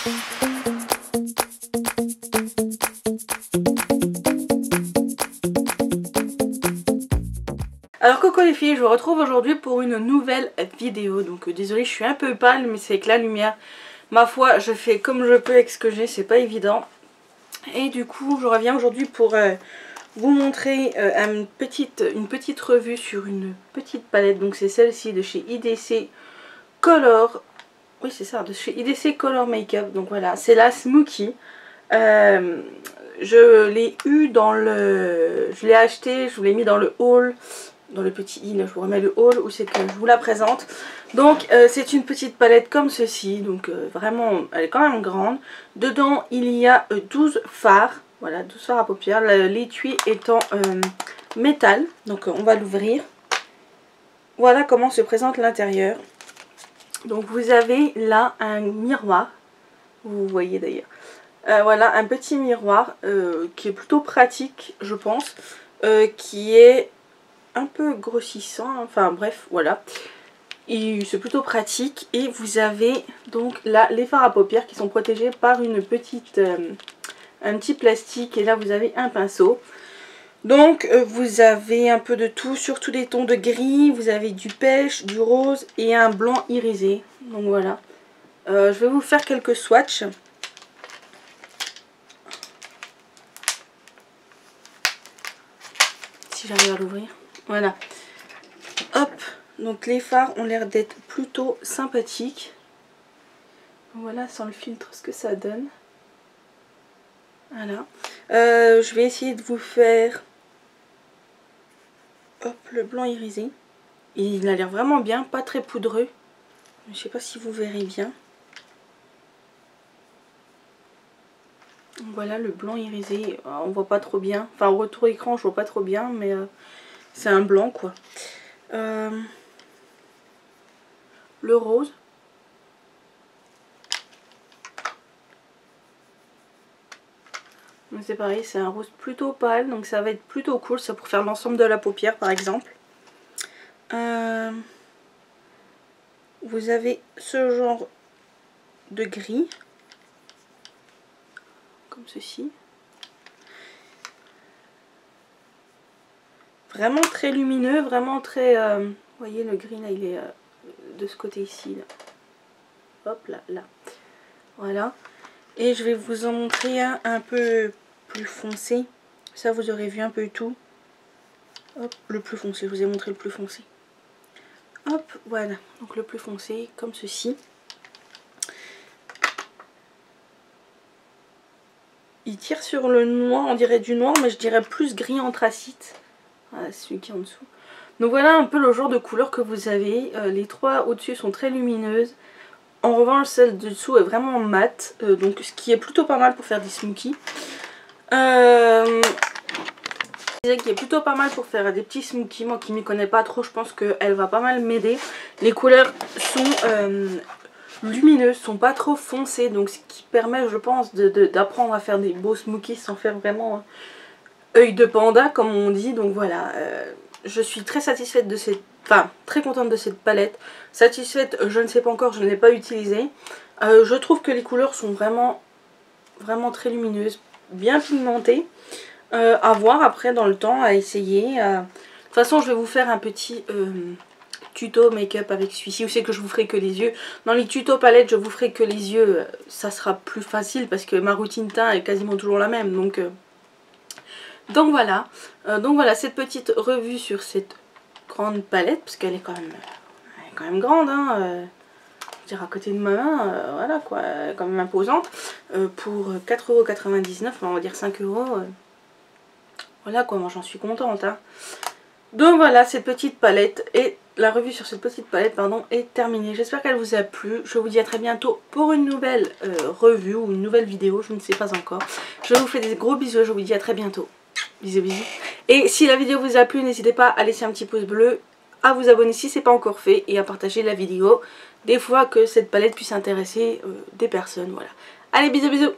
Alors coucou les filles, je vous retrouve aujourd'hui pour une nouvelle vidéo. Donc désolée, je suis un peu pâle, mais c'est avec la lumière. Ma foi, je fais comme je peux avec ce que j'ai, c'est pas évident. Et du coup, je reviens aujourd'hui pour vous montrer une petite revue sur une petite palette. Donc c'est celle-ci de chez IDC Color. Oui, c'est ça, de chez IDC Color Makeup. Donc voilà, c'est la Smokey. Je l'ai eu dans le... Je l'ai acheté, je vous l'ai mis dans le haul. Dans le petit i, là je vous remets le haul où c'est que je vous la présente. Donc c'est une petite palette comme ceci, donc vraiment elle est quand même grande. Dedans il y a 12 fards, voilà 12 fards à paupières, l'étui étant métal. Donc on va l'ouvrir. Voilà comment se présente l'intérieur. Donc vous avez là un miroir, vous voyez d'ailleurs. Voilà un petit miroir qui est plutôt pratique je pense, qui est un peu grossissant, enfin bref voilà, c'est plutôt pratique. Et vous avez donc là les fards à paupières qui sont protégés par une petite un petit plastique, et là vous avez un pinceau. Donc vous avez un peu de tout, surtout des tons de gris, vous avez du pêche, du rose et un blanc irisé. Donc voilà, je vais vous faire quelques swatchs. Si j'arrive à l'ouvrir, voilà. Hop, donc les fards ont l'air d'être plutôt sympathiques. Voilà, sans le filtre, ce que ça donne. Voilà. Je vais essayer de vous faire hop, le blanc irisé. Il a l'air vraiment bien, pas très poudreux. Je sais pas si vous verrez bien. Voilà le blanc irisé, on voit pas trop bien. Enfin au retour écran je vois pas trop bien, mais c'est un blanc quoi. Le rose. C'est pareil, c'est un rose plutôt pâle, donc ça va être plutôt cool, ça pour faire l'ensemble de la paupière par exemple. Vous avez ce genre de gris, comme ceci. Vraiment très lumineux, vraiment très... vous voyez le gris là, il est de ce côté ici. Là. Hop là, là. Voilà. Et je vais vous en montrer un peu plus foncé. Ça vous aurez vu un peu tout. Hop, le plus foncé, je vous ai montré le plus foncé. Hop, voilà. Donc le plus foncé, comme ceci. Il tire sur le noir, on dirait du noir, mais je dirais plus gris anthracite. Voilà, c'est celui qui est en dessous. Donc voilà un peu le genre de couleur que vous avez. Les trois au-dessus sont très lumineuses. En revanche, celle du dessous est vraiment mat, donc ce qui est plutôt pas mal pour faire des smokies. Je disais qu'il est plutôt pas mal pour faire des petits smokies. Moi qui m'y connais pas trop, je pense qu'elle va pas mal m'aider. Les couleurs sont lumineuses, sont pas trop foncées, donc ce qui permet je pense d'apprendre à faire des beaux smokies sans faire vraiment œil de panda comme on dit. Donc voilà, je suis très satisfaite de cette... Enfin, très contente de cette palette. Satisfaite, je ne sais pas encore, je ne l'ai pas utilisée. Je trouve que les couleurs sont vraiment très lumineuses, bien pigmentées. À voir après dans le temps, à essayer. De toute façon, je vais vous faire un petit tuto make-up avec celui-ci. Où c'est que je vous ferai que les yeux. Dans les tutos palettes, je vous ferai que les yeux. Ça sera plus facile parce que ma routine teint est quasiment toujours la même. Donc voilà. Donc voilà, cette petite revue sur cette grande palette, parce qu'elle est quand même grande, hein, je dirais à côté de ma main, voilà quoi, quand même imposante, pour 4,99 €, on va dire 5 €, voilà quoi, moi j'en suis contente, hein. Donc voilà, cette petite palette, et la revue sur cette petite palette, pardon, est terminée. J'espère qu'elle vous a plu, je vous dis à très bientôt pour une nouvelle revue, ou une nouvelle vidéo, je ne sais pas encore. Je vous fais des gros bisous, je vous dis à très bientôt. Bisous bisous. Et si la vidéo vous a plu, n'hésitez pas à laisser un petit pouce bleu, à vous abonner si ce n'est pas encore fait, et à partager la vidéo des fois que cette palette puisse intéresser des personnes. Voilà. Allez, bisous bisous.